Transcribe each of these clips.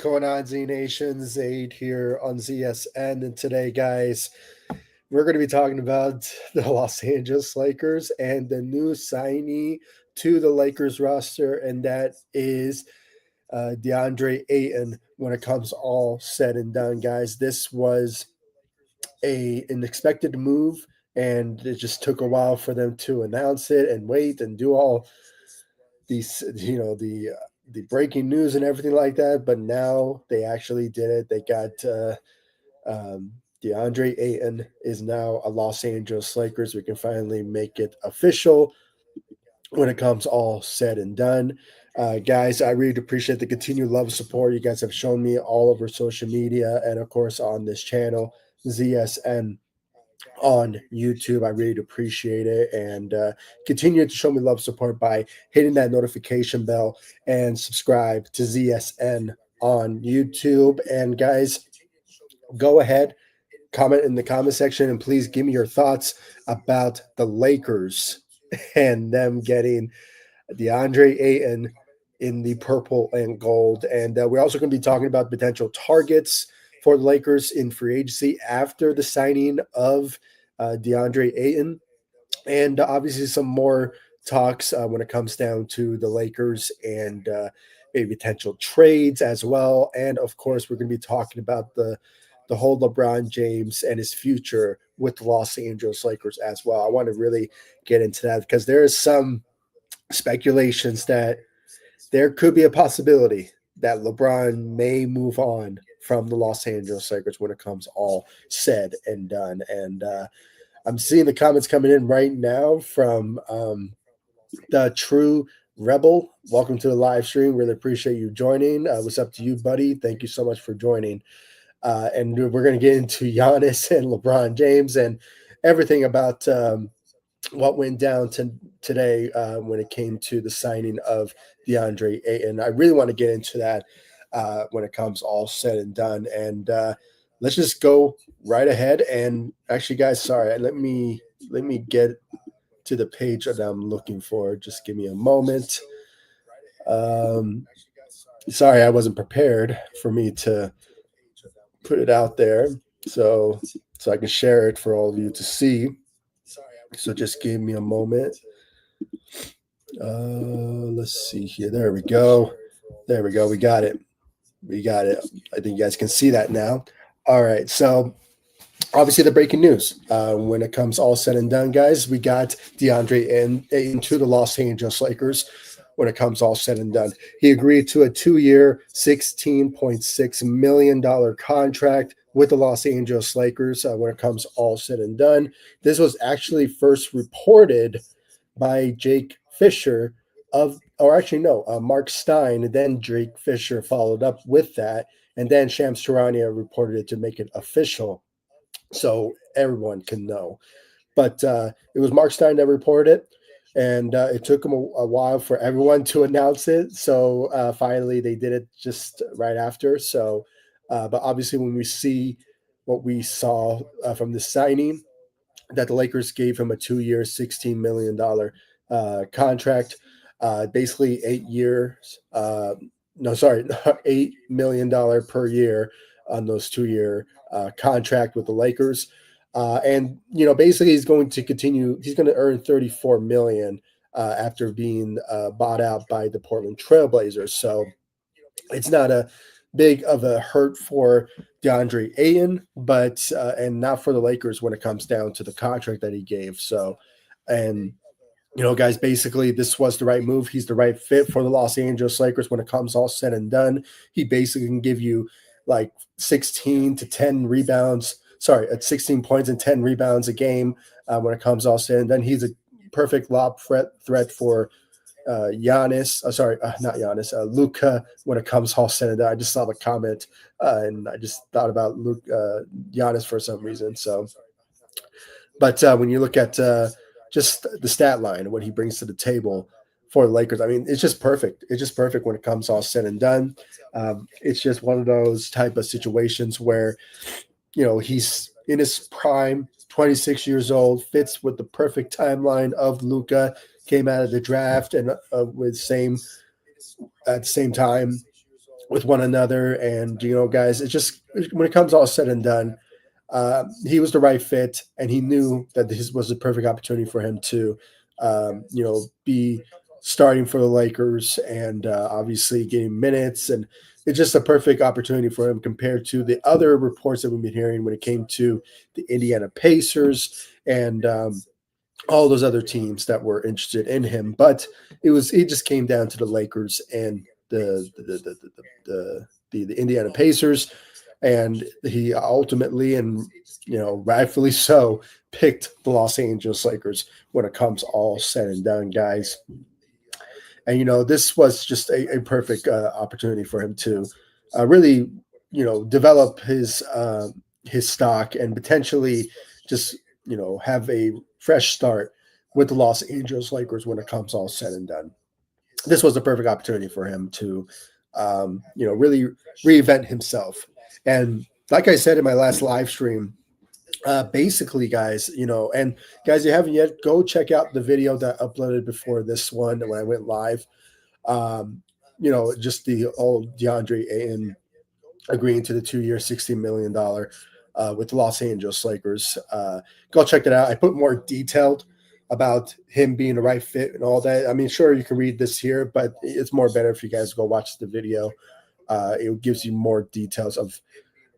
What's going on, Z Nation? Zaid here on ZSN. And today, guys, we're going to be talking about the Los Angeles Lakers and the new signee to the Lakers roster, and that is Deandre Ayton when it comes all said and done, guys. This was an expected move, and it just took a while for them to announce it and wait and do all these, the breaking news and everything like that. But now they actually did it. They got um, DeAndre Ayton is now a Los Angeles Lakers. We can finally make it official when it comes all said and done. Guys, I really appreciate the continued love and support you guys have shown me all over social media and, of course, on this channel, ZSN on YouTube. I really appreciate it, and continue to show me love support by hitting that notification bell and subscribe to ZSN on YouTube. And guys, go ahead, comment in the comment section, and please give me your thoughts about the Lakers and them getting DeAndre Ayton in the purple and gold. And we're also going to be talking about potential targets for the Lakers in free agency after the signing of DeAndre Ayton, and obviously some more talks when it comes down to the Lakers and maybe potential trades as well. And of course, we're going to be talking about the whole LeBron James and his future with the Los Angeles Lakers as well. I want to really get into that because there is some speculations that there could be a possibility that LeBron may move on from the Los Angeles Lakers when it comes all said and done. And I'm seeing the comments coming in right now from the True Rebel. Welcome to the live stream. Really appreciate you joining. What's up to you, buddy? Thank you so much for joining. And we're going to get into Giannis and LeBron James and everything about what went down today when it came to the signing of DeAndre Ayton. I really want to get into that when it comes all said and done. And let's just go right ahead. And actually, guys, sorry, let me get to the page that I'm looking for. Just give me a moment. Sorry, I wasn't prepared for me to put it out there so I can share it for all of you to see. So just give me a moment. Let's see here. There we go. There we go. We got it. I think you guys can see that now. All right. So obviously the breaking news when it comes all said and done, guys, we got DeAndre into the Los Angeles Lakers. When it comes all said and done, he agreed to a 2-year, $16.6 million contract with the Los Angeles Lakers when it comes all said and done. This was actually first reported by Jake Fisher Mark Stein, and then Jake Fisher followed up with that, and then Shams Charania reported it to make it official so everyone can know. But it was Mark Stein that reported it, and it took him a while for everyone to announce it. So finally they did it just right after. So, but obviously when we see what we saw from the signing, that the Lakers gave him a 2-year, $16 million contract, basically 8 years. $8 million per year on those 2-year contract with the Lakers. And, basically he's going to continue. He's going to earn $34 million after being bought out by the Portland Trailblazers. So it's not a big of a hurt for DeAndre Ayton, but and not for the Lakers when it comes down to the contract that he gave. So, and guys, basically this was the right move. He's the right fit for the Los Angeles Lakers when it comes all said and done. He basically can give you like 16 to 10 rebounds. At 16 points and 10 rebounds a game when it comes all said and done. He's a perfect lob threat for Giannis. Not Giannis. Luka when it comes all said and done. I just saw the comment and I just thought about Giannis for some reason. So, but when you look at just the stat line, what he brings to the table for the Lakers, I mean, it's just perfect. It's just perfect when it comes all said and done. It's just one of those type of situations where, he's in his prime, 26 years old, fits with the perfect timeline of Luka, came out of the draft and at the same time with one another. And guys, it's just when it comes all said and done, he was the right fit, and he knew that this was a perfect opportunity for him to, be starting for the Lakers and obviously getting minutes. And it's just a perfect opportunity for him compared to the other reports that we've been hearing when it came to the Indiana Pacers and all those other teams that were interested in him. But it just came down to the Lakers and the Indiana Pacers, and he ultimately and rightfully so picked the Los Angeles Lakers when it comes all said and done, guys. And this was just a perfect opportunity for him to really develop his stock and potentially just have a fresh start with the Los Angeles Lakers when it comes all said and done. This was a perfect opportunity for him to really reinvent himself. And like I said in my last live stream, basically, guys, and guys, you haven't yet, go check out the video that I uploaded before this one when I went live. Just the old DeAndre Ayton agreeing to the 2 year, $60 million with the Los Angeles Lakers. Go check that out. I put more detailed about him being the right fit and all that. I mean, sure, you can read this here, but it's more better if you guys go watch the video. It gives you more details of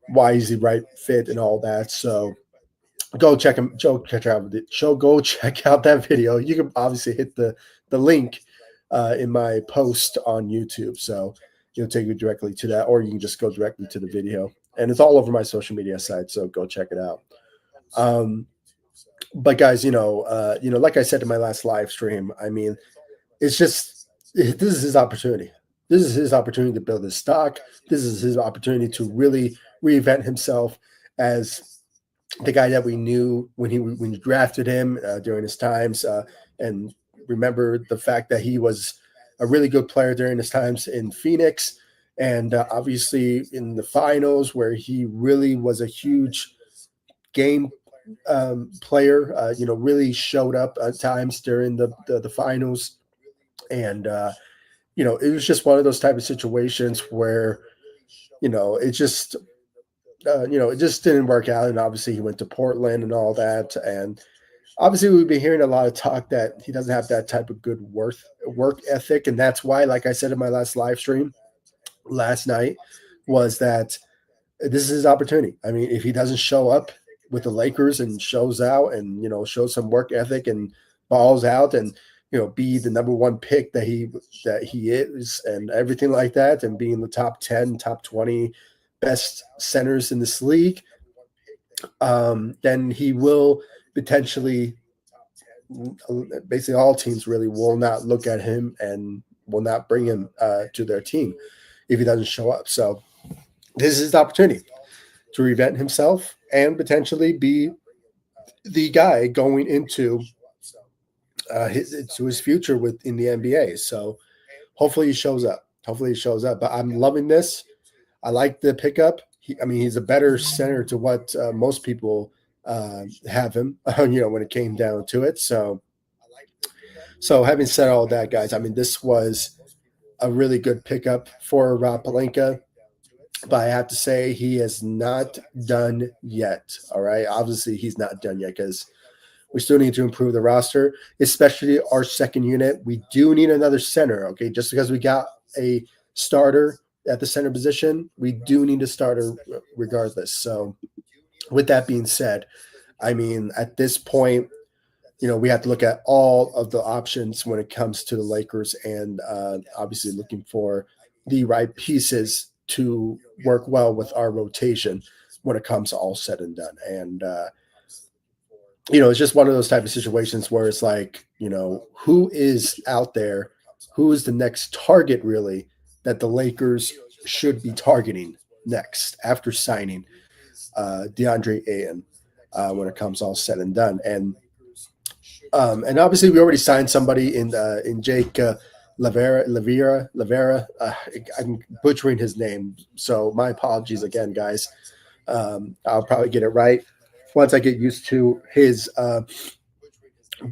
why he's the right fit and all that. So go check him. Go check out that video. You can obviously hit the link in my post on YouTube, so it'll take you directly to that, or you can just go directly to the video. And it's all over my social media site, so go check it out. But guys, like I said in my last live stream, I mean, it's just this is his opportunity. This is his opportunity to build his stock. This is his opportunity to really reinvent himself as the guy that we knew when we drafted him during his times, and remember the fact that he was a really good player during his times in Phoenix, and obviously in the finals where he really was a huge game player. Really showed up at times during the finals, and it was just one of those type of situations where it just it just didn't work out. And obviously he went to Portland and all that. And obviously we've been hearing a lot of talk that he doesn't have that type of good work ethic. And that's why, like I said in my last live stream last night, was that this is his opportunity. I mean, if he doesn't show up with the Lakers and shows out and, shows some work ethic and balls out and, be the number one pick that he is and everything like that, and being the top 10, top 20 best centers in this league, then he will potentially, basically all teams really will not look at him and will not bring him to their team if he doesn't show up. So this is his opportunity to reinvent himself and potentially be the guy going into his future in the NBA. So hopefully he shows up. But I'm loving this. I like the pickup. He's a better center to what most people have him, when it came down to it. So having said all that, guys, I mean, this was a really good pickup for Rob Pelinka. But I have to say, he is not done yet. All right. Obviously, he's not done yet because we still need to improve the roster, especially our second unit. We do need another center. Okay. Just because we got a starter at the center position, we do need a starter regardless. So, with that being said, I mean, at this point, we have to look at all of the options when it comes to the Lakers, and obviously looking for the right pieces to work well with our rotation when it comes to all said and done. And it's just one of those type of situations where it's like, who is out there, who is the next target really that the Lakers should be targeting next after signing DeAndre Ayton when it comes all said and done. And obviously we already signed somebody in Jake Lavera. I'm butchering his name, so my apologies again, guys. I'll probably get it right once I get used to his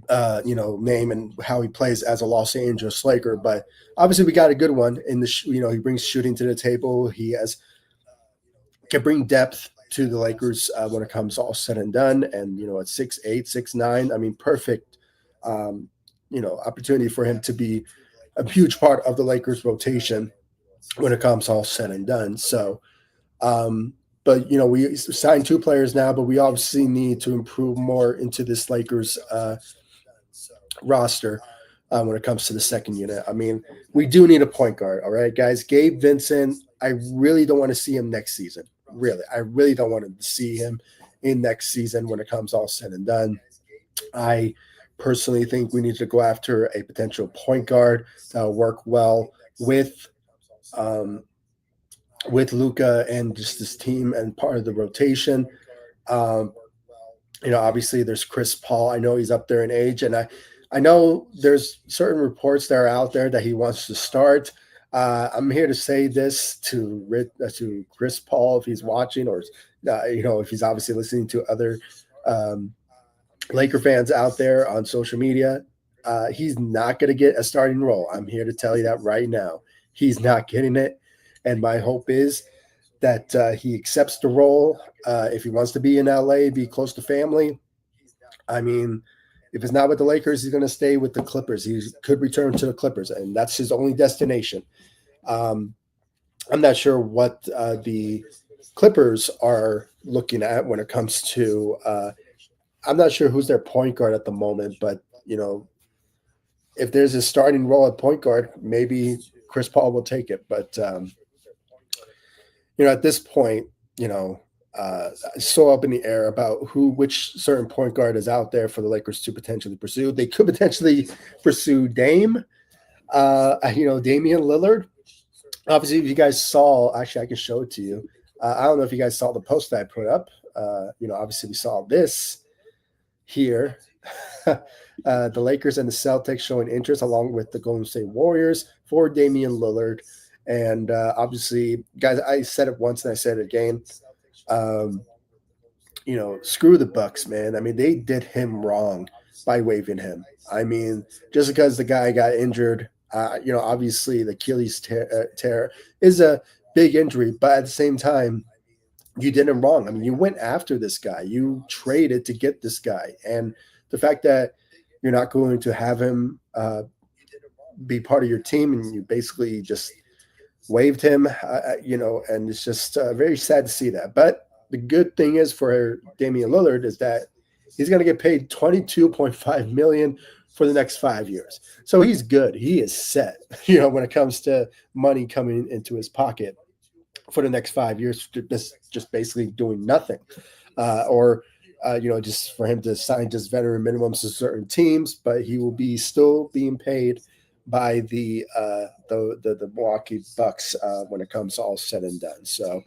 name and how he plays as a Los Angeles Laker. But obviously, we got a good one in the. He brings shooting to the table. He has can bring depth to the Lakers when it comes all said and done. And at 6'8", 6'9", I mean, perfect. Opportunity for him to be a huge part of the Lakers rotation when it comes all said and done. So, but we signed two players now, but we obviously need to improve more into this Lakers roster when it comes to the second unit. I mean, we do need a point guard. All right, guys. Gabe Vincent, I really don't want to see him next season. Really, I really don't want to see him in next season when it comes all said and done. I personally think we need to go after a potential point guard that will work well um, with Luca and just this team and part of the rotation. Um, obviously there's Chris Paul. I know he's up there in age, and I know there's certain reports that are out there that he wants to start. I'm here to say this to Chris Paul if he's watching, or if he's obviously listening to other um, Laker fans out there on social media. He's not going to get a starting role. I'm here to tell you that right now. He's not getting it, and my hope is that he accepts the role. If he wants to be in LA, be close to family. I mean, if it's not with the Lakers, he's going to stay with the Clippers. He could return to the Clippers, and that's his only destination. Um, I'm not sure what the Clippers are looking at when it comes to. I'm not sure who's their point guard at the moment, but if there's a starting role at point guard, maybe Chris Paul will take it. But at this point, it's so up in the air about which certain point guard is out there for the Lakers to potentially pursue. They could potentially pursue Dame, Damian Lillard. Obviously, if you guys saw, actually, I can show it to you. I don't know if you guys saw the post that I put up. Obviously, we saw this here. The Lakers and the Celtics showing interest along with the Golden State Warriors for Damian Lillard. And obviously, guys, I said it once and I said it again. Screw the Bucks, man. I mean, they did him wrong by waiving him. I mean, just because the guy got injured, obviously the Achilles tear is a big injury, but at the same time, you did him wrong. I mean, you went after this guy. You traded to get this guy. And the fact that you're not going to have him be part of your team and you basically just waived him, and it's just very sad to see that. But the good thing is for Damian Lillard is that he's going to get paid $22.5 million for the next 5 years. So he's good. He is set, when it comes to money coming into his pocket for the next 5 years, just basically doing nothing. Or just for him to sign just veteran minimums to certain teams, but he will be still being paid by the Milwaukee Bucks when it comes all said and done. So,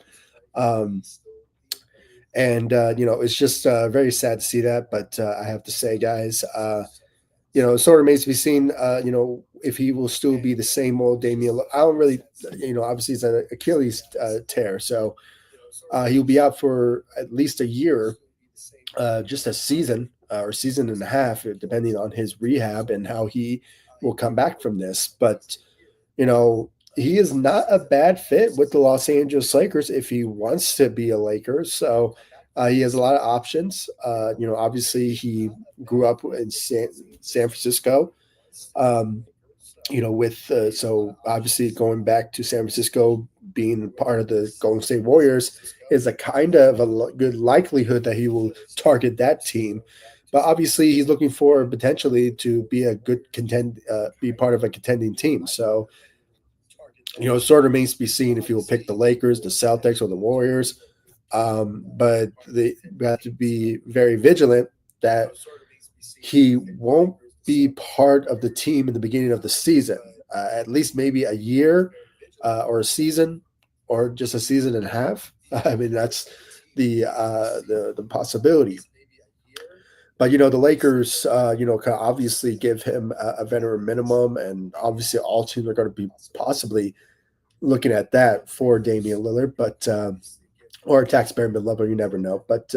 it's just very sad to see that. But I have to say, guys, it sort of remains to be seen. If he will still be the same old Damian. I don't really, obviously it's an Achilles tear, so he'll be out for at least a year, just a season or season and a half, depending on his rehab and how he will come back from this. But he is not a bad fit with the Los Angeles Lakers if he wants to be a Laker. So he has a lot of options. Obviously he grew up in San Francisco. So obviously going back to San Francisco, being part of the Golden State Warriors is a kind of a good likelihood that he will target that team. But obviously he's looking for potentially to be a good be part of a contending team. So, it sort of remains to be seen if he will pick the Lakers, the Celtics, or the Warriors. But we have to be very vigilant that he won't be part of the team in the beginning of the season, at least maybe a year or a season or just a season and a half. I mean, that's the possibility. But the Lakers, can obviously give him a veteran minimum, and obviously all teams are going to be possibly looking at that for Damian Lillard, but or a taxpayer mid-level, you never know. But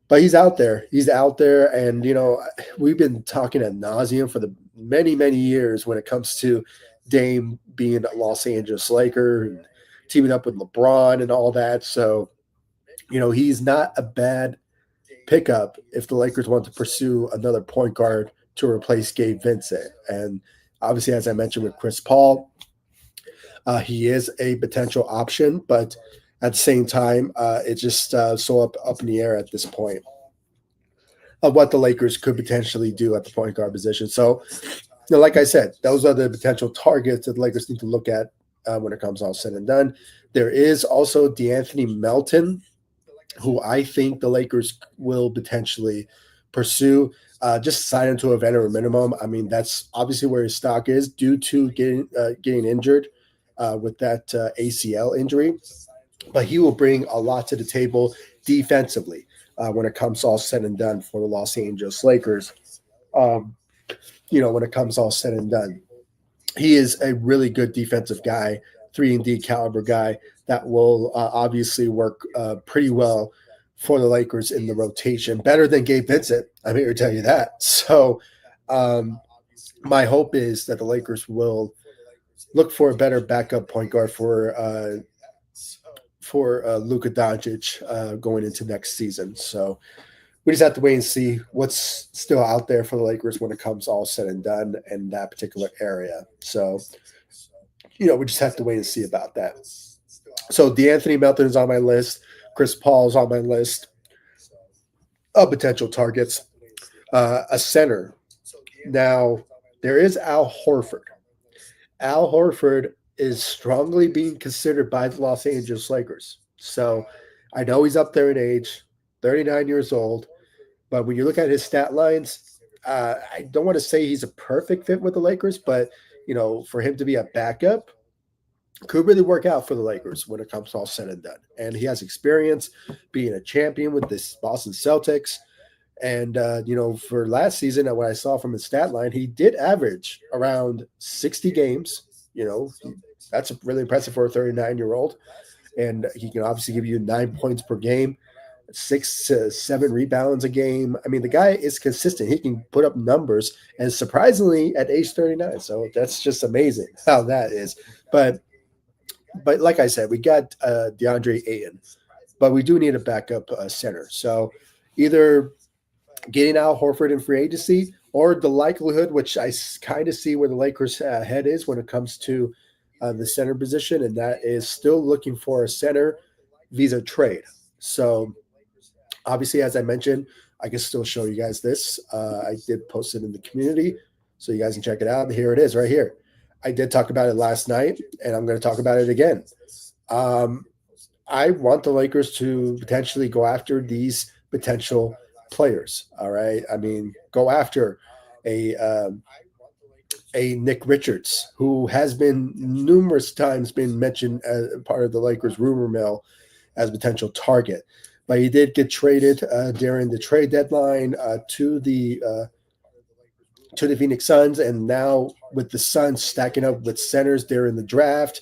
But he's out there. He's out there, and we've been talking ad nauseum for the many years when it comes to Dame being a Los Angeles Laker and teaming up with LeBron and all that. So he's not a bad pickup if the Lakers want to pursue another point guard to replace Gabe Vincent. And obviously, as I mentioned with Chris Paul, he is a potential option, but at the same time, it's just so up in the air at this point of what the Lakers could potentially do at the point guard position. So, like I said, those are the potential targets that the Lakers need to look at when it comes all said and done. There is also DeAnthony Melton, who I think the Lakers will potentially pursue. Just sign him to a veteran minimum. I mean, that's obviously where his stock is due to getting injured with that ACL injury. But he will bring a lot to the table defensively when it comes all said and done for the Los Angeles Lakers. Um, when it comes all said and done, he is a really good defensive guy, 3-and-D caliber guy that will obviously work pretty well for the Lakers in the rotation, better than Gabe Vincent. I'm here to tell you that. So, um, my hope is that the Lakers will look for a better backup point guard for Luka Doncic going into next season. So we just have to wait and see what's still out there for the Lakers when it comes all said and done in that particular area. So, we just have to wait and see about that. So DeAnthony Melton is on my list. Chris Paul is on my list of potential targets. A center. Now, there is Al Horford. Al Horford is strongly being considered by the Los Angeles Lakers. So I know he's up there in age, 39 years old, but when you look at his stat lines, I don't want to say he's a perfect fit with the Lakers, but for him to be a backup could really work out for the Lakers when it comes to all said and done. And he has experience being a champion with this Boston Celtics. And for last season, what I saw from his stat line, he did average around 60 games. That's really impressive for a 39-year-old. And he can obviously give you 9 points per game, 6 to 7 rebounds a game. I mean, the guy is consistent. He can put up numbers, and surprisingly, at age 39. So that's just amazing how that is. But like I said, we got DeAndre Ayton, but we do need a backup center. So either getting Al Horford in free agency, or the likelihood, which I kind of see where the Lakers' head is when it comes to the center position, and that is still looking for a center via trade. So obviously, as I mentioned, I can still show you guys this. I did post it in the community, so you guys can check it out. And here it is right here. I did talk about it last night, and I'm going to talk about it again. Um, I want the Lakers to potentially go after these potential players. All right, I mean, go after a a Nick Richards, who has been numerous times been mentioned as part of the Lakers rumor mill as a potential target. But he did get traded during the trade deadline to the Phoenix Suns, and now with the Suns stacking up with centers there in the draft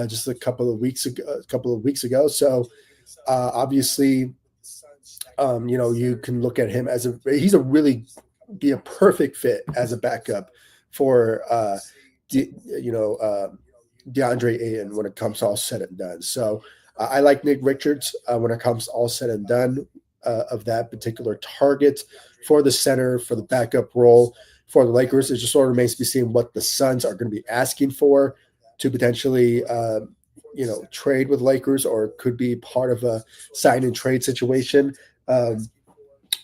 just a couple of weeks ago. So obviously, you can look at him as he's a really be a perfect fit as a backup for DeAndre Ayton when it comes all said and done. So I like Nick Richards when it comes all said and done of that particular target for the center for the backup role for the Lakers. It just sort of remains to be seen what the Suns are going to be asking for to potentially trade with Lakers, or could be part of a sign and trade situation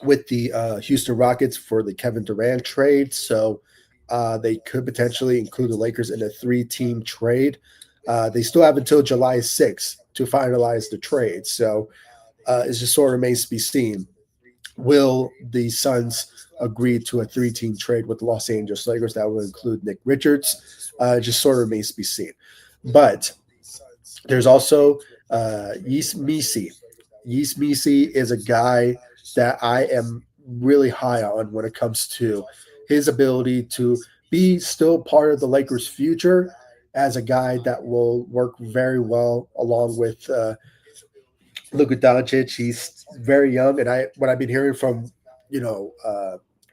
with the Houston Rockets for the Kevin Durant trade. So they could potentially include the Lakers in a 3-team trade. They still have until July 6th to finalize the trade. So it just sort of remains to be seen. Will the Suns agree to a 3-team trade with the Los Angeles Lakers that will include Nick Richards? Just sort of remains to be seen. But there's also Yves Missi. Yves Missi is a guy that I am really high on when it comes to his ability to be still part of the Lakers' future as a guy that will work very well along with Luka Doncic, he's very young, and what I've been hearing from, you know,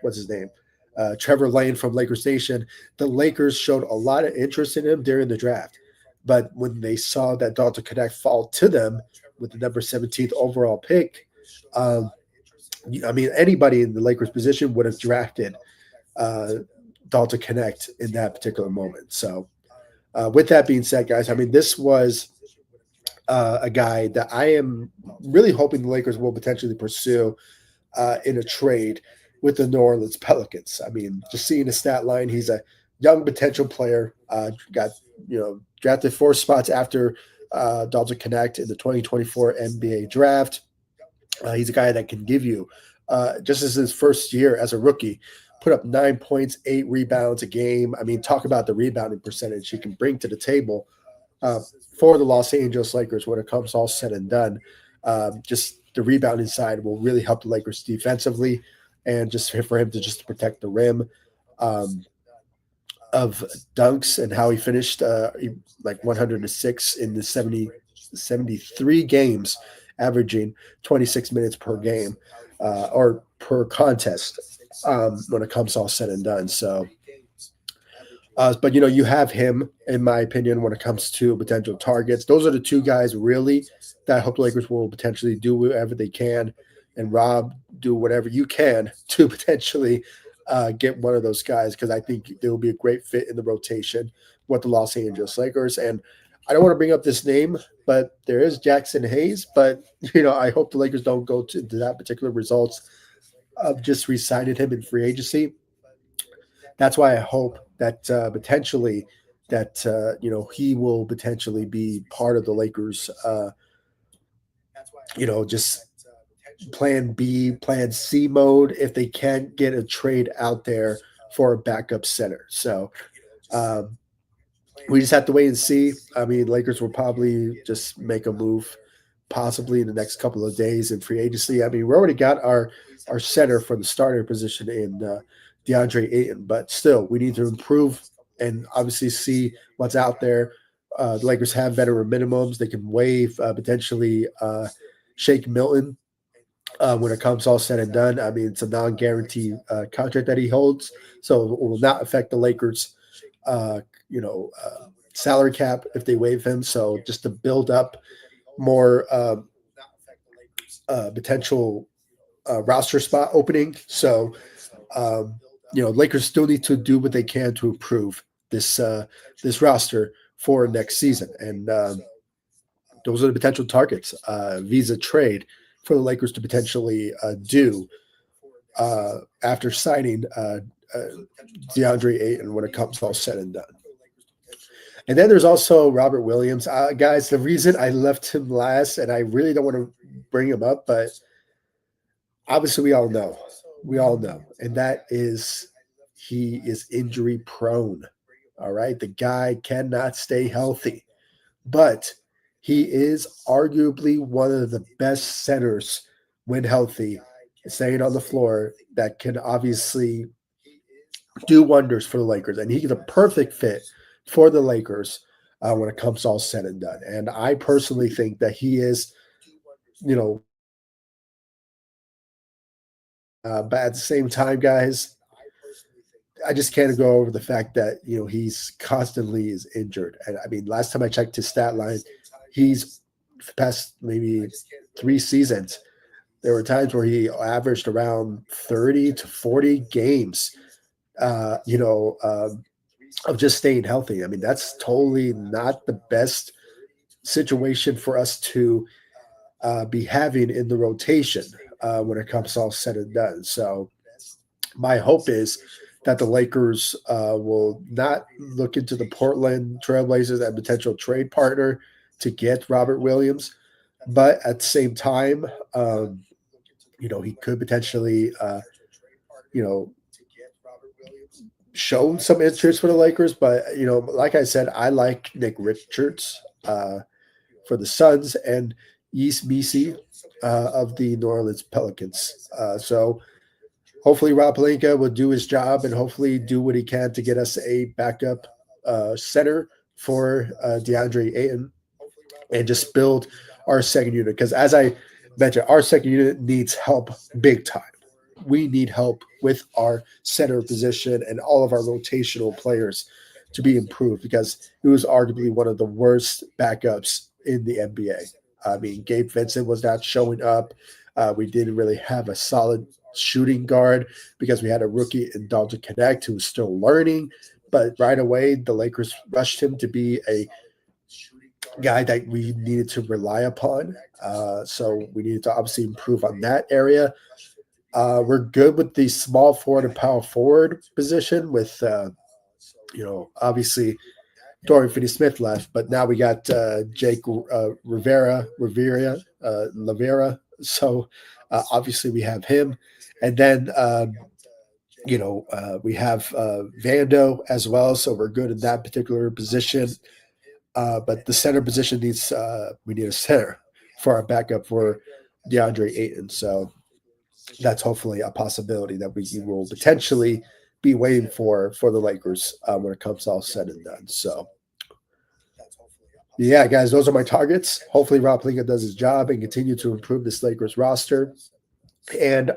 what's his name, Trevor Lane from Lakers Nation, the Lakers showed a lot of interest in him during the draft, but when they saw that Dalton Connect fall to them with the number 17th overall pick, um, I mean, anybody in the Lakers position would have drafted uh, Dalton Connect in that particular moment. So, with that being said, guys, I mean, this was a guy that I am really hoping the Lakers will potentially pursue in a trade with the New Orleans Pelicans. I mean, just seeing the stat line, he's a young potential player. Got drafted 4 spots after Dalton Connect in the 2024 NBA draft. He's a guy that can give you, just as his first year as a rookie, put up 9 points, 8 rebounds a game. I mean, talk about the rebounding percentage he can bring to the table uh, for the Los Angeles Lakers when it comes all said and done. Just the rebounding side will really help the Lakers defensively, and just for him to just protect the rim. Um, of dunks and how he finished like 106 in the 73 games, averaging 26 minutes per game or per contest when it comes all said and done. So, but you have him, in my opinion, when it comes to potential targets. Those are the two guys really that I hope the Lakers will potentially do whatever they can, and Rob, do whatever you can to potentially get one of those guys because I think they will be a great fit in the rotation with the Los Angeles Lakers. And I don't want to bring up this name, but there is Jackson Hayes. But I hope the Lakers don't go to that particular results of just re-signing him in free agency. That's why I hope that potentially that he will potentially be part of the Lakers. Just plan B, plan C mode if they can't get a trade out there for a backup center. So um, we just have to wait and see. I mean, Lakers will probably just make a move possibly in the next couple of days in free agency. I mean, we already got our center for the starter position in Deandre Ayton, but still, we need to improve and obviously see what's out there. The Lakers have veteran minimums; they can waive potentially Shake Milton when it comes all said and done. I mean, it's a non-guarantee contract that he holds, so it will not affect the Lakers. Uh, salary cap if they waive him. So just to build up more potential roster spot opening. So um, Lakers still need to do what they can to improve this roster for next season, and those are the potential targets visa trade for the Lakers to potentially do after signing uh, DeAndre Ayton when it comes all said and done. And then there's also Robert Williams. Guys, the reason I left him last, and I really don't want to bring him up, but obviously we all know, and that is he is injury prone. All right, the guy cannot stay healthy, but he is arguably one of the best centers when healthy, staying on the floor that can obviously do wonders for the Lakers, and he's a perfect fit for the Lakers when it comes all said and done. And I personally think that he is, you know, but at the same time, guys, I just can't go over the fact that he's constantly is injured. And I mean, last time I checked his stat line, he's past maybe 3 seasons. There were times where he averaged around 30 to 40 games. Uh, you know, um, of just staying healthy. I mean, that's totally not the best situation for us to be having in the rotation when it comes all said and done. So my hope is that the Lakers will not look into the Portland Trailblazers as a potential trade partner to get Robert Williams, but at the same time, he could potentially, you know, shown some interest for the Lakers, but like I said, I like Nick Richards for the Suns and East Bc of the New Orleans Pelicans. So hopefully Rob Pelinka will do his job and hopefully do what he can to get us a backup center for DeAndre Ayton and just build our second unit because, as I mentioned, our second unit needs help big time. We need help with our center position and all of our rotational players to be improved because it was arguably one of the worst backups in the NBA. I mean, Gabe Vincent was not showing up. We didn't really have a solid shooting guard because we had a rookie in Dalton Connect who was still learning. But right away, the Lakers rushed him to be a guy that we needed to rely upon. So we needed to obviously improve on that area. We're good with the small forward and power forward position with, obviously Dorian Finney-Smith left, but now we got Jake Rivera. So obviously we have him. And then, we have Vando as well. So we're good in that particular position. But the center position we need a center for our backup for Deandre Ayton. So that's hopefully a possibility that we will potentially be waiting for the Lakers when it comes all said and done. So, yeah, guys, those are my targets. Hopefully, Rob Pelinka does his job and continue to improve this Lakers roster and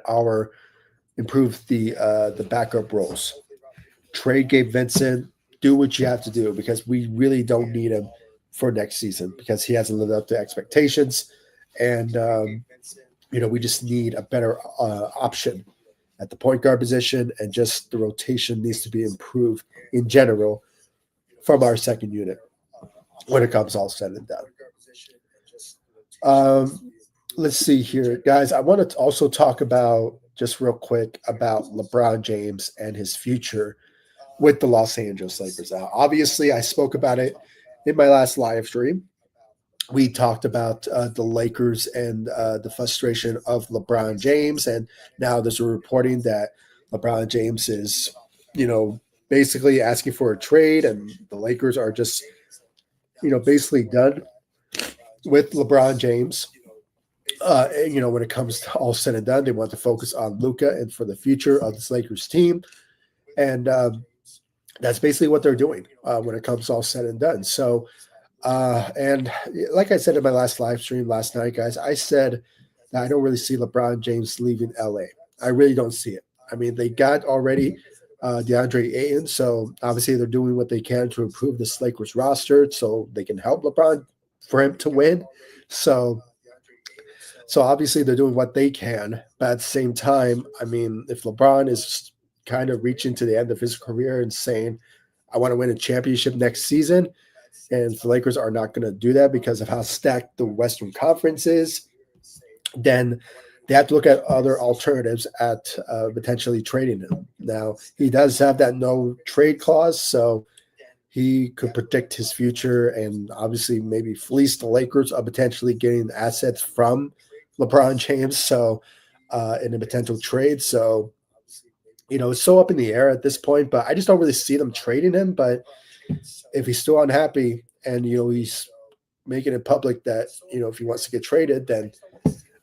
improve the backup roles. Trade Gabe Vincent. Do what you have to do because we really don't need him for next season because he hasn't lived up to expectations, and we just need a better option at the point guard position, and just the rotation needs to be improved in general from our second unit when it comes all said and done. Let's see here, guys. I want to also talk about just real quick about LeBron James and his future with the Los Angeles Lakers. Now, obviously, I spoke about it in my last live stream. We talked about the Lakers and the frustration of LeBron James, and now there's a reporting that LeBron James is, basically asking for a trade, and the Lakers are just, basically done with LeBron James. When it comes to all said and done, they want to focus on Luka and for the future of this Lakers team, and that's basically what they're doing when it comes to all said and done. So. And like I said in my last live stream last night, guys, I said that I don't really see LeBron James leaving LA. I really don't see it. I mean, they got already Deandre Ayton, so obviously they're doing what they can to improve this Lakers roster so they can help LeBron for him to win. So obviously they're doing what they can, but at the same time, I mean, if LeBron is kind of reaching to the end of his career and saying, I want to win a championship next season, and the Lakers are not going to do that because of how stacked the Western Conference is, then they have to look at other alternatives at potentially trading him. Now, he does have that no trade clause, so he could predict his future and obviously maybe fleece the Lakers of potentially getting assets from LeBron James. So, in a potential trade. So, it's so up in the air at this point, but I just don't really see them trading him. But if he's still unhappy and he's making it public that if he wants to get traded, then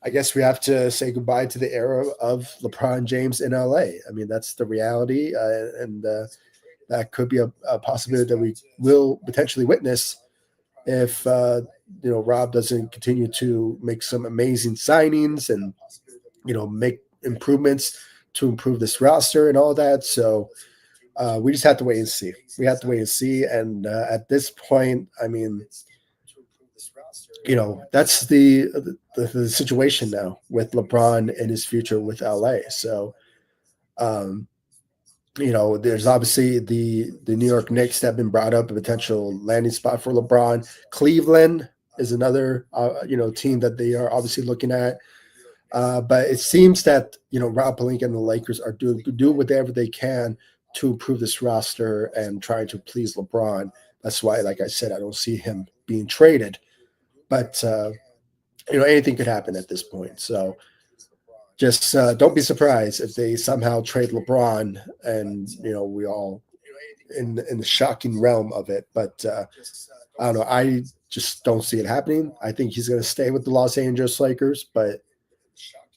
I guess we have to say goodbye to the era of LeBron James in LA. I mean, that's the reality, and that could be a possibility that we will potentially witness if Rob doesn't continue to make some amazing signings and make improvements to improve this roster and all that. So. We just have to wait and see. We have to wait and see. And at this point, I mean, that's the situation now with LeBron and his future with LA. So, there's obviously the New York Knicks that have been brought up, a potential landing spot for LeBron. Cleveland is another, team that they are obviously looking at. But it seems that, Rob Pelinka and the Lakers are doing whatever they can to improve this roster and trying to please LeBron. That's why, like I said, I don't see him being traded. But, anything could happen at this point. So just don't be surprised if they somehow trade LeBron and, we all in the shocking realm of it. But I don't know. I just don't see it happening. I think he's going to stay with the Los Angeles Lakers. But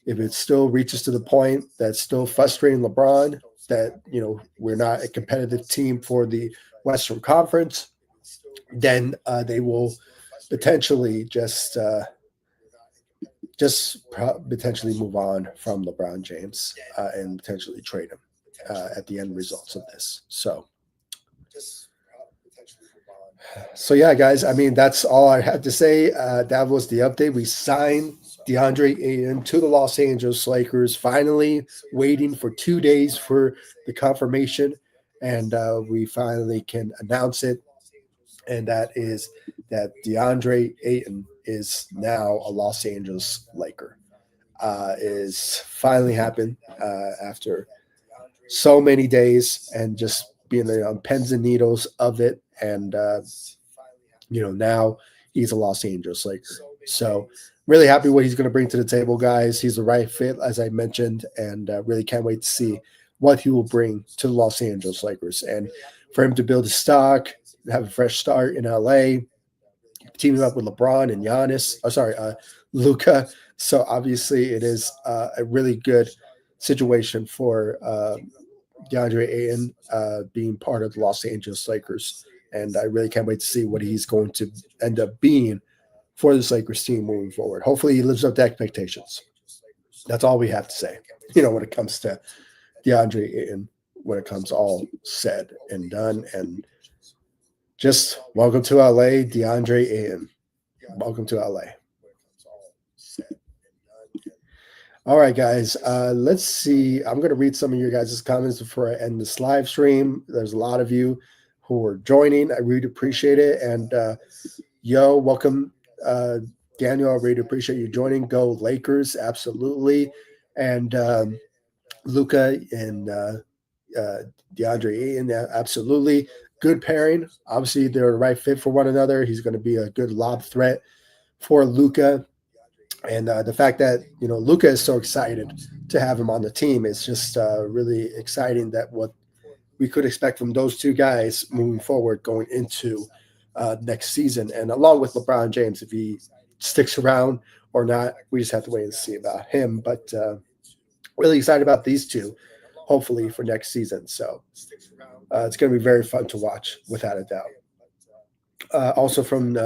if it still reaches to the point that's still frustrating LeBron, that we're not a competitive team for the Western Conference, then they will potentially just potentially move on from LeBron James and potentially trade him at the end results of this. So yeah, guys. I mean, that's all I had to say. That was the update. We signed Deandre Ayton to the Los Angeles Lakers. Finally, waiting for 2 days for the confirmation, and we finally can announce it. And that is that DeAndre Ayton is now a Los Angeles Laker. Is finally happened after so many days and just being on pens and needles of it. And now he's a Los Angeles Laker. So really happy what he's going to bring to the table, guys. He's the right fit, as I mentioned, and really can't wait to see what he will bring to the Los Angeles Lakers. And for him to build his stock, have a fresh start in LA, teaming up with LeBron and Giannis. Oh, sorry, Luca. So obviously, it is a really good situation for DeAndre Ayton being part of the Los Angeles Lakers. And I really can't wait to see what he's going to end up being for this Lakers team moving forward. Hopefully, he lives up to expectations. That's all we have to say, when it comes to DeAndre Ayton, when it comes all said and done. And just welcome to LA, DeAndre Ayton. Welcome to LA. All right, guys. Let's see. I'm going to read some of your guys' comments before I end this live stream. There's a lot of you who are joining. I really appreciate it. And welcome, Daniel. I really appreciate you joining. Go Lakers, absolutely. And Luca and DeAndre Ayton, absolutely. Good pairing. Obviously, they're the right fit for one another. He's going to be a good lob threat for Luca. And the fact that Luca is so excited to have him on the team is just really exciting. That what we could expect from those two guys moving forward going into next season, and along with LeBron James, if he sticks around or not, we just have to wait and see about him. But really excited about these two, hopefully for next season. So it's going to be very fun to watch, without a doubt. Also from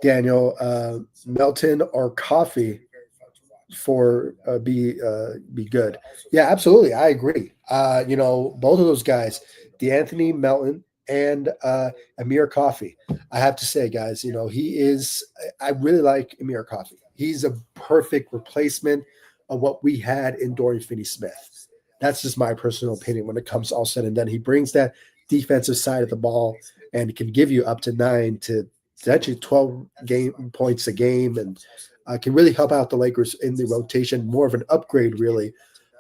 Daniel, Melton or coffee for be good. Yeah, absolutely. I agree. Both of those guys, DeAnthony Melton and Amir Coffee. I have to say, guys, he is. I really like Amir Coffee. He's a perfect replacement of what we had in Dorian Finney-Smith. That's just my personal opinion when it comes all said and done. He brings that defensive side of the ball and can give you up to 9 to actually 12 points a game, and can really help out the Lakers in the rotation. More of an upgrade, really,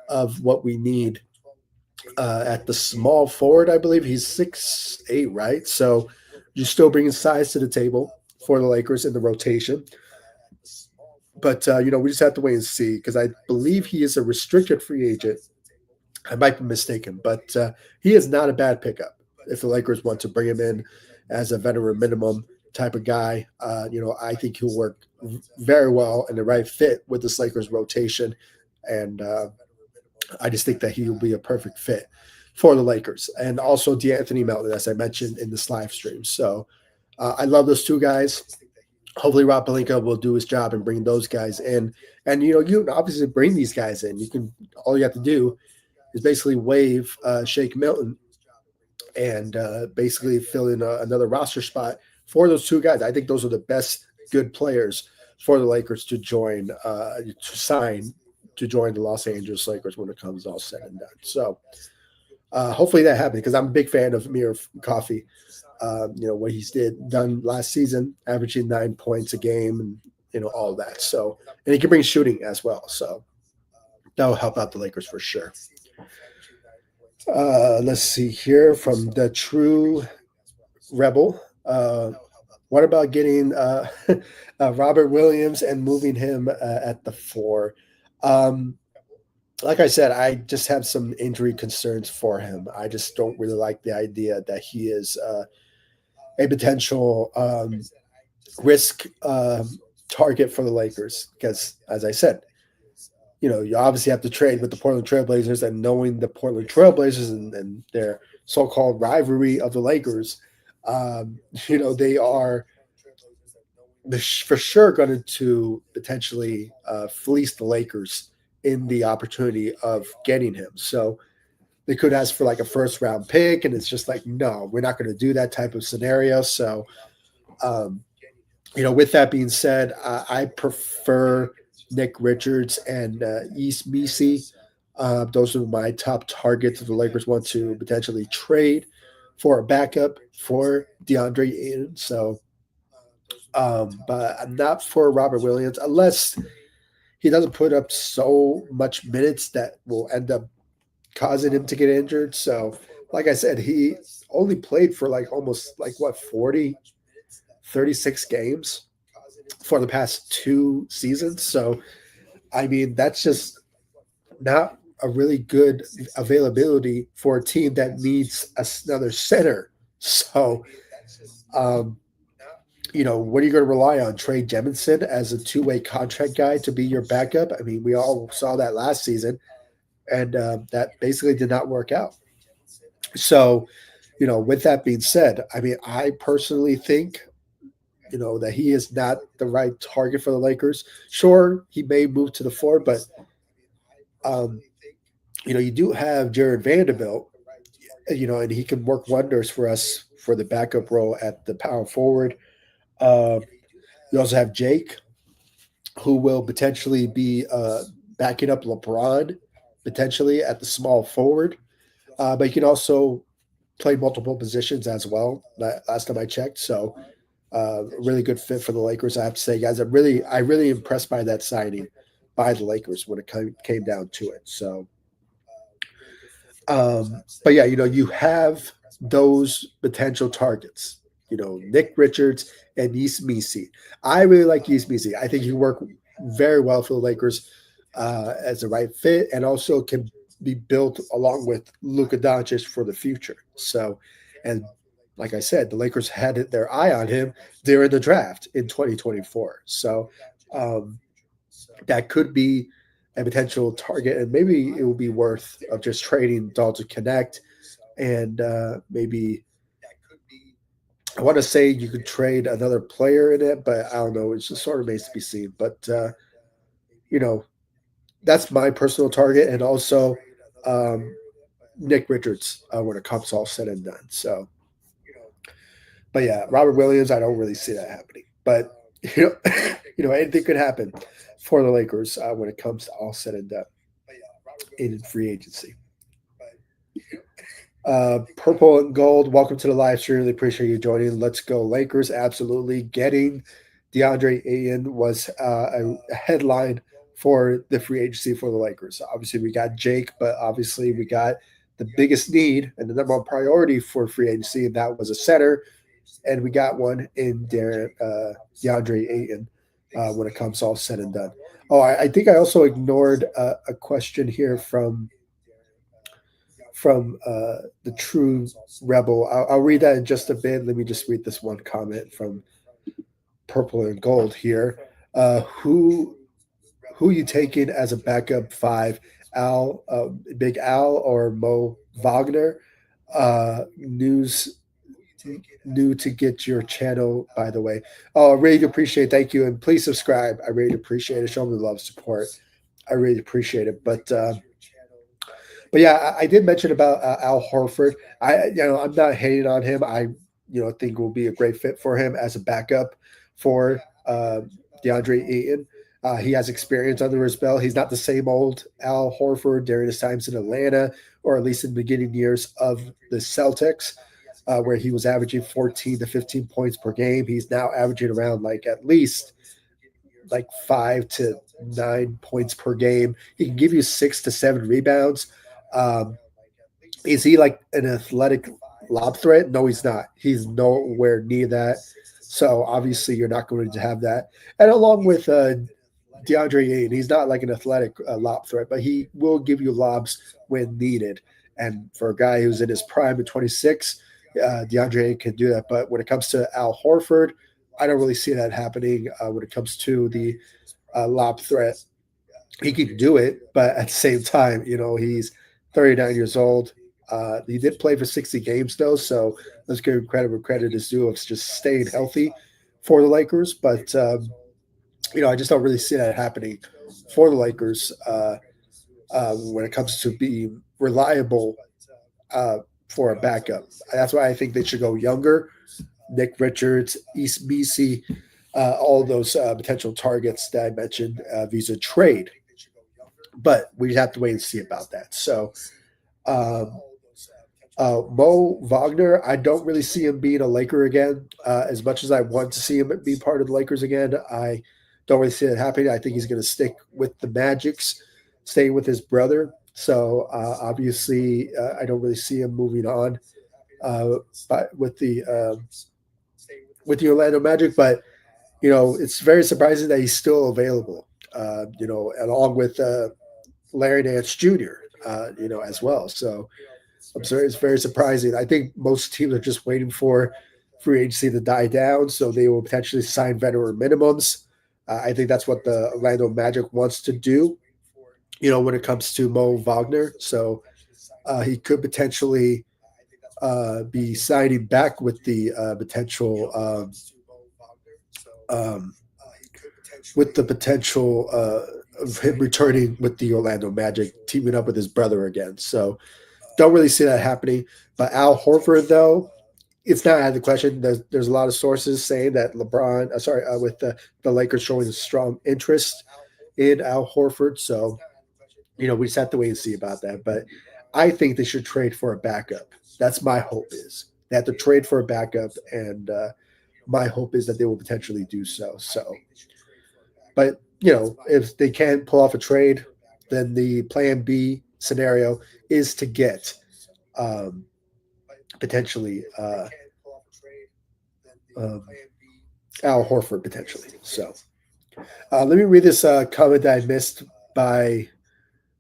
of what we need at the small forward. I believe he's 6'8", right? So you're still bringing size to the table for the Lakers in the rotation. But, we just have to wait and see, because I believe he is a restricted free agent. I might be mistaken, but he is not a bad pickup if the Lakers want to bring him in as a veteran minimum type of guy. I think he'll work very well and the right fit with this Lakers rotation. And I just think that he will be a perfect fit for the Lakers. And also DeAnthony Melton, as I mentioned in this live stream. So I love those two guys. Hopefully Rob Pelinka will do his job and bring those guys in. And, you can obviously bring these guys in. All you have to do is basically waive Shake Milton and basically fill in another roster spot for those two guys. I think those are the best good players for the Lakers to join, to join the Los Angeles Lakers when it comes all said and done. So hopefully that happens, because I'm a big fan of Amir Coffee. What he's done last season, averaging 9 points a game, and all of that. So, and he can bring shooting as well. So that will help out the Lakers for sure. Let's see here from the True Rebel. What about getting Robert Williams and moving him at the 4? Like I said, I just have some injury concerns for him. I just don't really like the idea that he is a potential risk target for the Lakers, because, as I said, you obviously have to trade with the Portland Trailblazers, and knowing the Portland Trailblazers and their so-called rivalry of the Lakers, they are for sure going to potentially fleece the Lakers in the opportunity of getting him. So they could ask for like a first round pick, and it's just like, no, we're not going to do that type of scenario. So, um, with that being said, I prefer Nick Richards and East Misi. Those are my top targets if the Lakers want to potentially trade for a backup for DeAndre Ayton. So, but I'm not for Robert Williams unless he doesn't put up so much minutes that will end up causing him to get injured. So, like I said, he only played for like almost like what 36 games for the past 2 seasons. So, I mean, that's just not a really good availability for a team that needs another center. So, um, what are you going to rely on? Trey Jemison as a two-way contract guy to be your backup? I mean, we all saw that last season, and that basically did not work out. So, with that being said, I mean, I personally think, that he is not the right target for the Lakers. Sure, he may move to the floor, but um, you do have Jared Vanderbilt, and he can work wonders for us for the backup role at the power forward. Uh, you also have Jake, who will potentially be backing up LeBron, potentially at the small forward. But he can also play multiple positions as well. Last time I checked, so really good fit for the Lakers. I have to say, guys, I really impressed by that signing by the Lakers when it came down to it. So, but yeah, you have those potential targets. Nick Richards and East Misi. I really like East Misi. I think he work very well for the Lakers as the right fit, and also can be built along with Luka Doncic for the future. So, and like I said, the Lakers had their eye on him during the draft in 2024. So um, that could be a potential target, and maybe it will be worth of just trading Dalton Connect, and maybe I want to say you could trade another player in it, but I don't know. It just sort of remains to be seen. But you know, that's my personal target, and also um, Nick Richards when it comes all said and done. So, but yeah, Robert Williams, I don't really see that happening. But anything could happen for the Lakers when it comes to all said and done in free agency. Purple and gold, welcome to the live stream. Really appreciate you joining. Let's go Lakers. Absolutely. Getting Deandre Ayton was a headline for the free agency for the Lakers. Obviously, we got Jake, but obviously we got the biggest need and the number one priority for free agency, and that was a center. And we got one in DeAndre Ayton when it comes all said and done. Oh, I think I also ignored a question here from the True Rebel. I'll read that in just a bit. Let me just read this one comment from Purple and Gold here. Who you taking as a backup five? Big Al or Mo Wagner? News new to get your channel, by the way. Oh, I really appreciate. Thank you, and please subscribe. I really appreciate it. Show me love, support. I really appreciate it. But yeah, I did mention about Al Horford. I'm not hating on him. I think will be a great fit for him as a backup for DeAndre Ayton. He has experience under his belt. He's not the same old Al Horford during his times in Atlanta, or at least in the beginning years of the Celtics, where he was averaging 14 to 15 points per game. He's now averaging around like at least like 5 to 9 points per game. He can give you 6 to 7 rebounds. Um, is he like an athletic lob threat? No, he's not. He's nowhere near that. So obviously, you're not going to have that. And along with DeAndre Ayton, he's not like an athletic lob threat, but he will give you lobs when needed. And for a guy who's in his prime at 26, DeAndre Ayton can do that. But when it comes to Al Horford, I don't really see that happening when it comes to the lob threat. He can do it, but at the same time, he's 39 years old. He did play for 60 games though, so let's give credit where credit is due of just staying healthy for the Lakers, but I just don't really see that happening for the Lakers when it comes to being reliable uh, for a backup. That's why I think they should go younger. Nick Richards, East Bisi, all those potential targets that I mentioned via trade. But we have to wait and see about that. So, um, Mo Wagner, I don't really see him being a Laker again. As much as I want to see him be part of the Lakers again, I don't really see it happening. I think he's going to stick with the Magics, staying with his brother. So obviously, I don't really see him moving on uh, but with the Orlando Magic. But it's very surprising that he's still available. Along with Larry Nance Jr. As well. So I'm sorry, it's very surprising. I think most teams are just waiting for free agency to die down, so they will potentially sign veteran minimums. I think that's what the Orlando Magic wants to do. When it comes to Mo Wagner, so he could potentially be signing back with the potential um, of him returning with the Orlando Magic, teaming up with his brother again. So don't really see that happening. But Al Horford, though, it's not out of the question. There's a lot of sources saying that with the Lakers showing a strong interest in Al Horford. So, we just have to wait and see about that. But I think they should trade for a backup. That's my hope is they have to trade for a backup, and my hope is that they will potentially do so. So, but if they can't pull off a trade, then the Plan B scenario is to get um, potentially um, Al Horford potentially. So let me read this comment that I missed by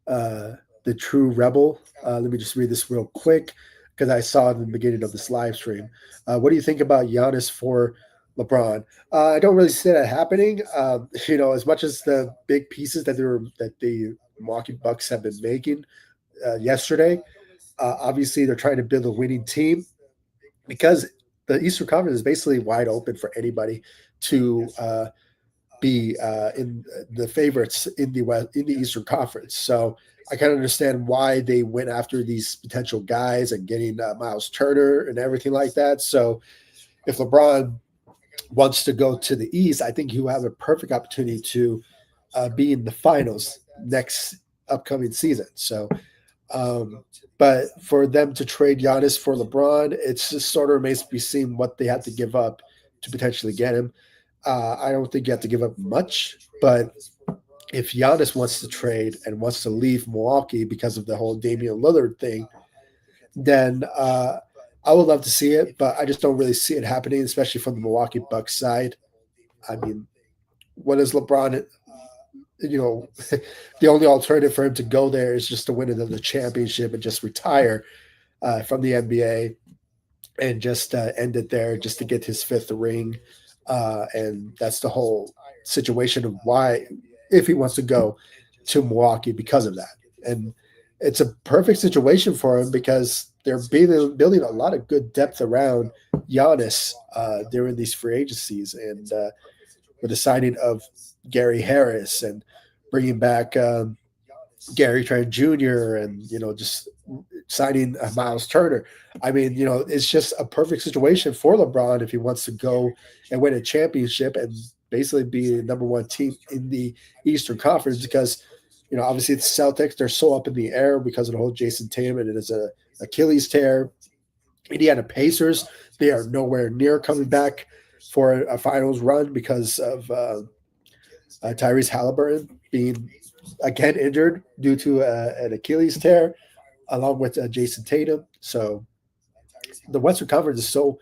uh, the True Rebel. Let me just read this real quick because I saw it in the beginning of this live stream. What do you think about Giannis for LeBron? I don't really see that happening. As much as the big pieces that the Milwaukee Bucks have been making yesterday, obviously they're trying to build a winning team because the Eastern Conference is basically wide open for anybody to be in the favorites in the Eastern Conference. So I kind of understand why they went after these potential guys and getting Miles Turner and everything like that. So if LeBron wants to go to the East, I think he'll have a perfect opportunity to be in the finals next upcoming season. So, um, but for them to trade Giannis for LeBron, it's just sort of remains to be seen what they have to give up to potentially get him. I don't think you have to give up much, but if Giannis wants to trade and wants to leave Milwaukee because of the whole Damian Lillard thing, then I would love to see it, but I just don't really see it happening, especially from the Milwaukee Bucks side. I mean, what is LeBron? You know, the only alternative for him to go there is just to win another championship and just retire from the NBA and just end it there, just to get his fifth ring. And that's the whole situation of why, if he wants to go to Milwaukee because of that. And it's a perfect situation for him because they're building a lot of good depth around Giannis during these free agencies. And with the signing of Gary Harris and bringing back Gary Trent Jr. and just signing Miles Turner. I mean, it's just a perfect situation for LeBron if he wants to go and win a championship and basically be the number one team in the Eastern Conference because obviously the Celtics, they're so up in the air because of the whole Jason Tatum and it is a Achilles tear. Indiana Pacers, they are nowhere near coming back for a finals run because of Tyrese Halliburton being again injured due to an Achilles tear, along with Jason Tatum. So the Western Conference is so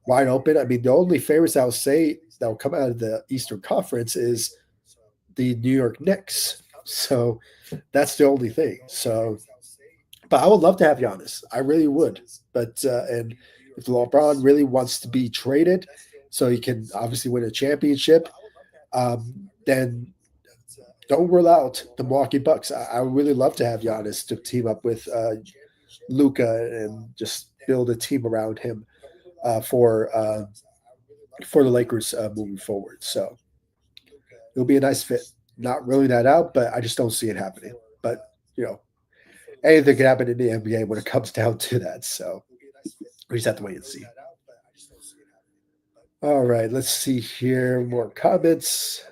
wide open. I mean, the only favorites I would say that will come out of the Eastern Conference is the New York Knicks. So that's the only thing. So, but I would love to have Giannis. I really would. But and if LeBron really wants to be traded, so he can obviously win a championship, then don't rule out the Milwaukee Bucks. I would really love to have Giannis to team up with Luca and just build a team around him for for the Lakers moving forward. So it'll be a nice fit. Not ruling that out, but I just don't see it happening. But you know, anything can happen in the NBA when it comes down to that. So we just have to wait and see. All right, let's see here. More comments.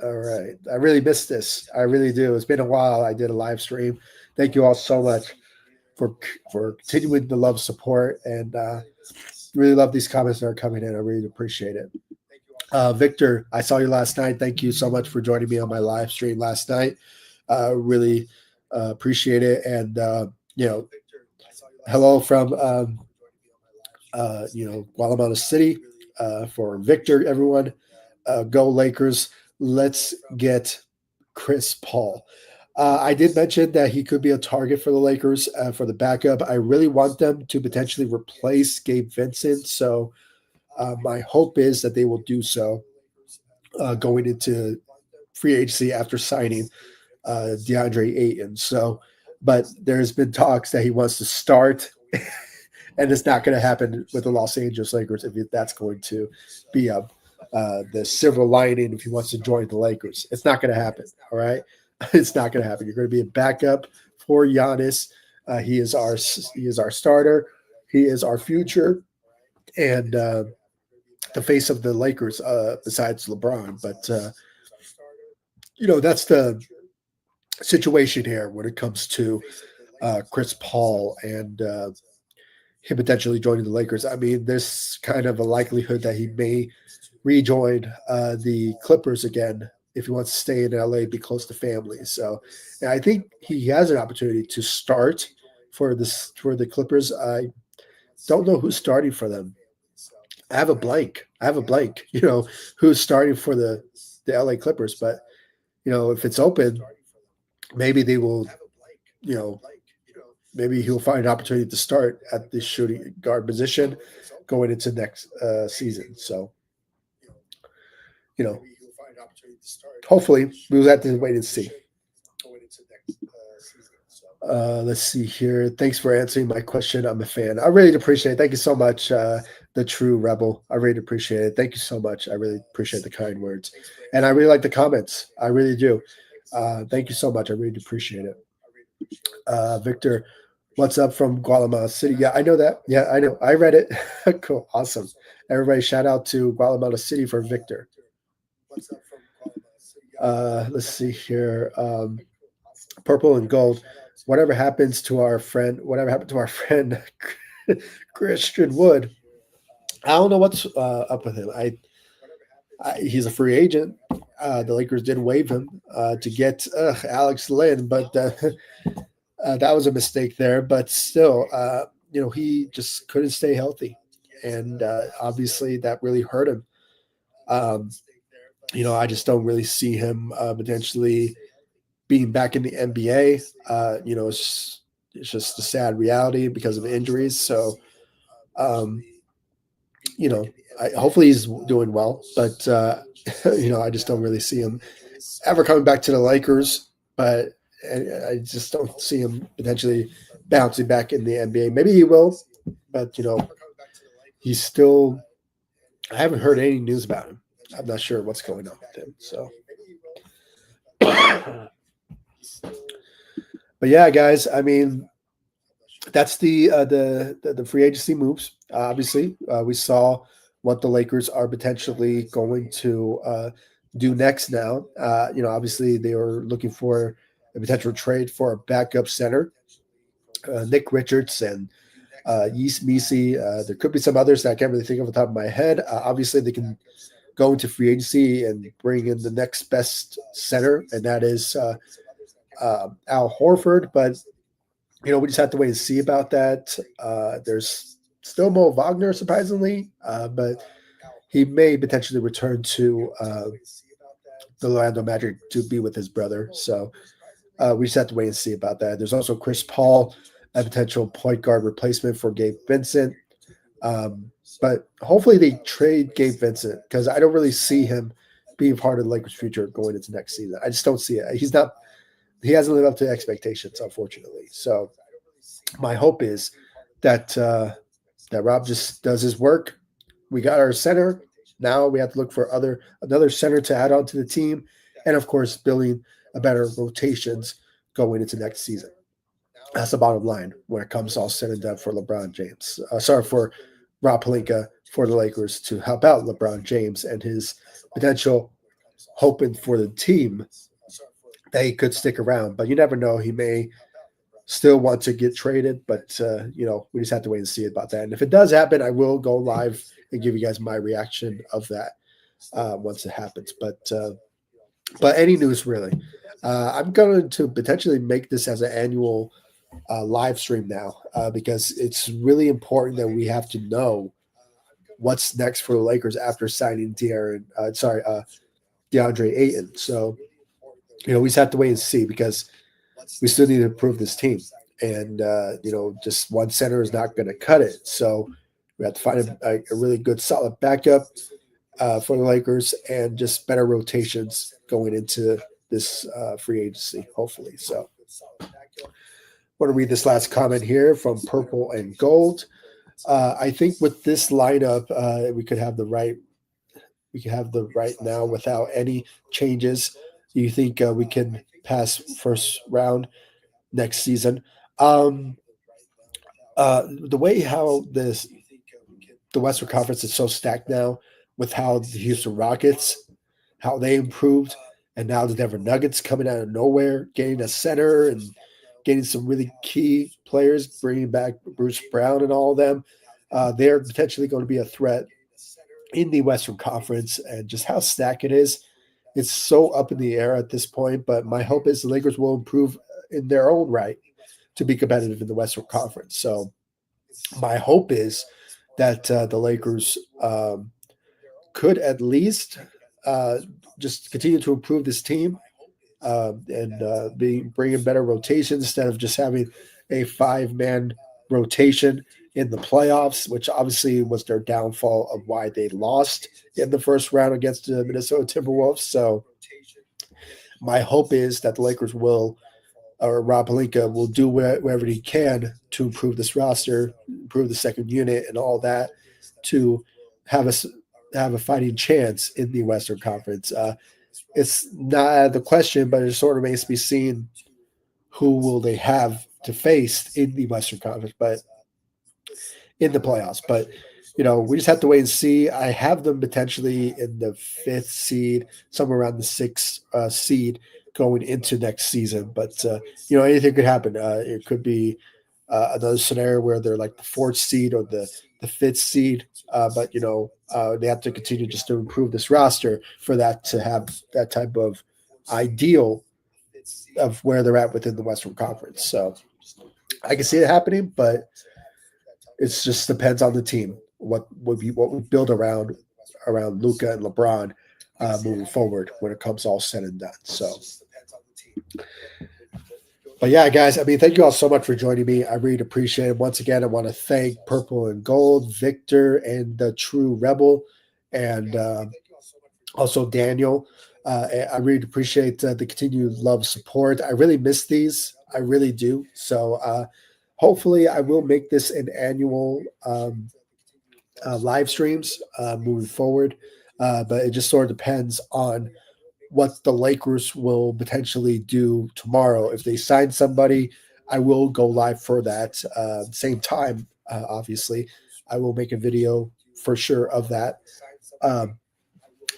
All right. I really missed this. I really do. It's been a while. I did a live stream. Thank you all so much for continuing the love support and really love these comments that are coming in. I really appreciate it. Victor, I saw you last night. Thank you so much for joining me on my live stream last night. Really appreciate it. And hello from Guatemala City for Victor. Everyone, go Lakers! Let's get Chris Paul. I did mention that he could be a target for the Lakers for the backup. I really want them to potentially replace Gabe Vincent. So my hope is that they will do so going into free agency after signing Deandre Ayton. So, but there's been talks that he wants to start, and it's not going to happen with the Los Angeles Lakers if that's going to be the silver lining if he wants to join the Lakers. It's not going to happen. All right, it's not going to happen. You're going to be a backup for Giannis. He is our starter. He is our future, and the face of the Lakers besides LeBron. But that's the situation here when it comes to Chris Paul and him potentially joining the Lakers. I mean, there's kind of a likelihood that he may rejoin the Clippers again if he wants to stay in LA, be close to family. So I think he has an opportunity to start for the Clippers. I don't know who's starting for them. I have a blank. Who's starting for the LA Clippers, but if it's open, maybe they will, you know, maybe he'll find an opportunity to start at the shooting guard position going into next season. So, you know, hopefully we'll have to wait and see. Let's see here. Thanks for answering my question. I'm a fan. I really appreciate it. Thank you so much, the true rebel. I really appreciate it. Thank you so much. I really appreciate the kind words, and I really like the comments. I really do. Thank you so much. I really appreciate it. Victor, what's up from Guatemala City? Yeah, I know that. Yeah, I know. I read it. Cool. Awesome. Everybody, shout out to Guatemala City for Victor. Let's see here. Purple and gold. Whatever happened to our friend Christian Wood? I don't know what's up with him. He's a free agent. The Lakers did waive him to get Alex Lynn, but that was a mistake there. But still, he just couldn't stay healthy, and obviously that really hurt him. Um, I just don't really see him potentially being back in the NBA. It's just a sad reality because of injuries. So, um, you know, hopefully he's doing well, but I just don't really see him ever coming back to the Lakers. But I just don't see him potentially bouncing back in the NBA. Maybe he will, but he's still. I haven't heard any news about him. I'm not sure what's going on with him. So. But yeah, guys. I mean, that's the free agency moves. Obviously, we saw what the Lakers are potentially going to do next. Now, obviously they were looking for a potential trade for a backup center, Nick Richards and Yeast Misi. There could be some others that I can't really think of off the top of my head. Obviously, they can go into free agency and bring in the next best center, and that is Al Horford. But we just have to wait and see about that. There's still Mo Wagner, surprisingly, but he may potentially return to the Orlando Magic to be with his brother. So we just have to wait and see about that. There's also Chris Paul, a potential point guard replacement for Gabe Vincent. But hopefully they trade Gabe Vincent because I don't really see him being part of the Lakers' future going into next season. I just don't see it. He hasn't lived up to expectations, unfortunately. So my hope is that Rob just does his work. We got our center. Now we have to look for another center to add on to the team, and of course, building a better rotations going into next season. That's the bottom line when it comes all said and done for LeBron James. Sorry for Rob Pelinka for the Lakers to help out LeBron James and his potential, hoping for the team that he could stick around. But you never know; he may still want to get traded. But we just have to wait and see about that. And if it does happen, I will go live and give you guys my reaction of that once it happens. But any news really. I'm going to potentially make this as an annual live stream now because it's really important that we have to know what's next for the Lakers after signing DeAndre Ayton. So we just have to wait and see because we still need to improve this team, and just one center is not going to cut it. So we have to find a really good, solid backup for the Lakers and just better rotations going into this free agency, hopefully. So I want to read this last comment here from Purple and Gold. I think with this lineup, we could have the right now without any changes. Do you think we can pass first round next season? Um, the way how the Western Conference is so stacked now, with how the Houston Rockets, how they improved, and now the Denver Nuggets coming out of nowhere, getting a center and getting some really key players, bringing back Bruce Brown and all of them. They're potentially going to be a threat in the Western Conference, and just how stacked it is. It's so up in the air at this point, but my hope is the Lakers will improve in their own right to be competitive in the Western Conference. So my hope is that the Lakers could at least uh, just continue to improve this team and be bringing better rotations instead of just having a 5-man rotation in the playoffs, which obviously was their downfall of why they lost in the first round against the Minnesota Timberwolves. So my hope is that the Lakers will, or Rob Pelinka will do whatever he can to improve this roster, improve the second unit, and all that to have us have a fighting chance in the Western Conference. It's not out of the question, but it sort of remains to be seen who will they have to face in the Western Conference, but in the playoffs. But we just have to wait and see. I have them potentially in the 5th seed, somewhere around the 6th seed going into next season. But anything could happen. It could be another scenario where they're like the 4th seed or the 5th seed. But they have to continue just to improve this roster for that to have that type of ideal of where they're at within the Western Conference. So I can see it happening, but it just depends on the team. What we build around Luka and LeBron moving forward when it comes all said and done. So, but yeah, guys, I mean, thank you all so much for joining me. I really appreciate it. Once again, I want to thank Purple and Gold, Victor, and the True Rebel, and also Daniel. I really appreciate the continued love support. I really miss these. I really do. So hopefully I will make this an annual live streams moving forward. But it just sort of depends on what the Lakers will potentially do tomorrow. If they sign somebody, I will go live for that. Same time, obviously, I will make a video for sure of that. Um,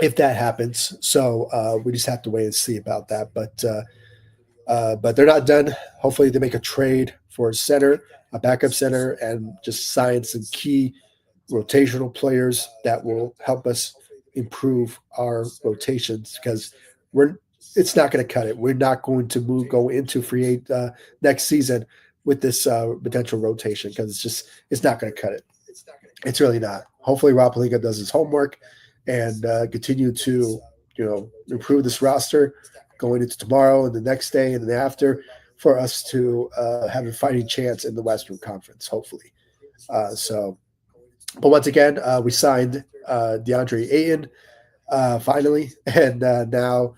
if that happens. So we just have to wait and see about that. But they're not done. Hopefully, they make a trade for a center, a backup center, and just sign some key rotational players that will help us improve our rotations because we're it's not going to cut it. We're not going to go into free eight next season with this potential rotation because it's not going to cut it. It's really not. Hopefully, Rob Pelinka does his homework and continue to improve this roster going into tomorrow and the next day and the after for us to have a fighting chance in the Western Conference. Hopefully, so. But once again, we signed DeAndre Ayton finally, and now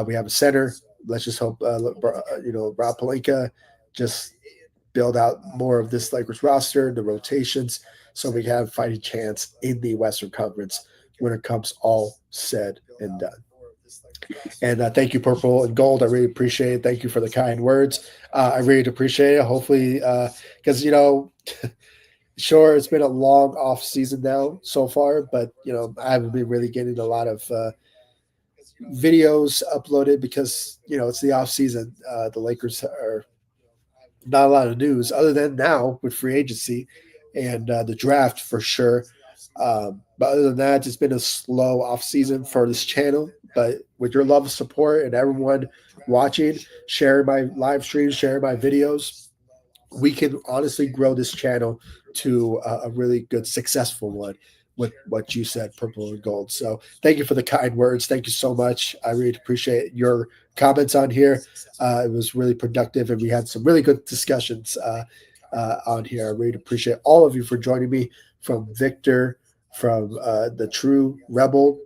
we have a center. Let's just hope Rob Pelinka just build out more of this Lakers roster, the rotations, so we have a fighting chance in the Western Conference when it comes all said and done. And thank you, Purple and Gold. I really appreciate it. Thank you for the kind words. I really appreciate it. Hopefully, because sure, it's been a long off season now so far, but I haven't been really getting a lot of videos uploaded because it's the off season. The Lakers are not a lot of news other than now with free agency and the draft for sure. But other than that, it's been a slow off season for this channel. But with your love and support and everyone watching, sharing my live streams, sharing my videos, we can honestly grow this channel to a really good, successful one with what you said, Purple and Gold. So thank you for the kind words. Thank you so much. I really appreciate your comments on here. It was really productive, and we had some really good discussions on here. I really appreciate all of you for joining me, from Victor, from the True Rebel.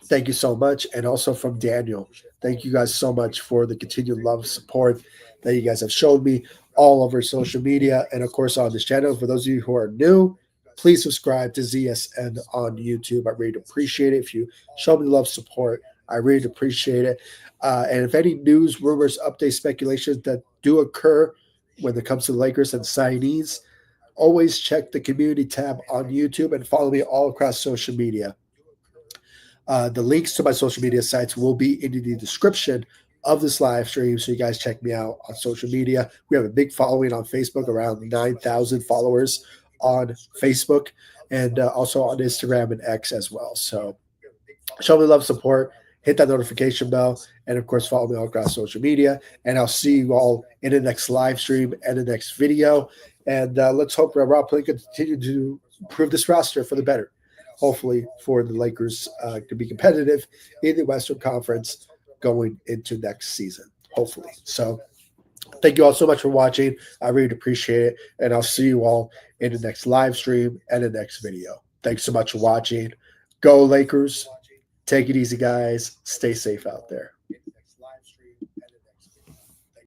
Thank you so much. And also from Daniel. Thank you guys so much for the continued love and support that you guys have shown me all over social media and, of course, on this channel. For those of you who are new, please subscribe to ZSN on YouTube. I really appreciate it. If you show me love, support, I really appreciate it. And if any news, rumors, updates, speculations that do occur when it comes to the Lakers and signees, always check the community tab on YouTube and follow me all across social media. The links to my social media sites will be in the description of this live stream, so you guys check me out on social media. We have a big following on Facebook, around 9,000 followers on Facebook, and also on Instagram and X as well. So show me love, support, hit that notification bell, and of course follow me all across social media. And I'll see you all in the next live stream and the next video. And let's hope Rob Pelinka continue to improve this roster for the better. Hopefully for the Lakers to be competitive in the Western Conference going into next season. Hopefully. So thank you all so much for watching. I really appreciate it. And I'll see you all in the next live stream and the next video. Thanks so much for watching. Go Lakers. Take it easy, guys. Stay safe out there.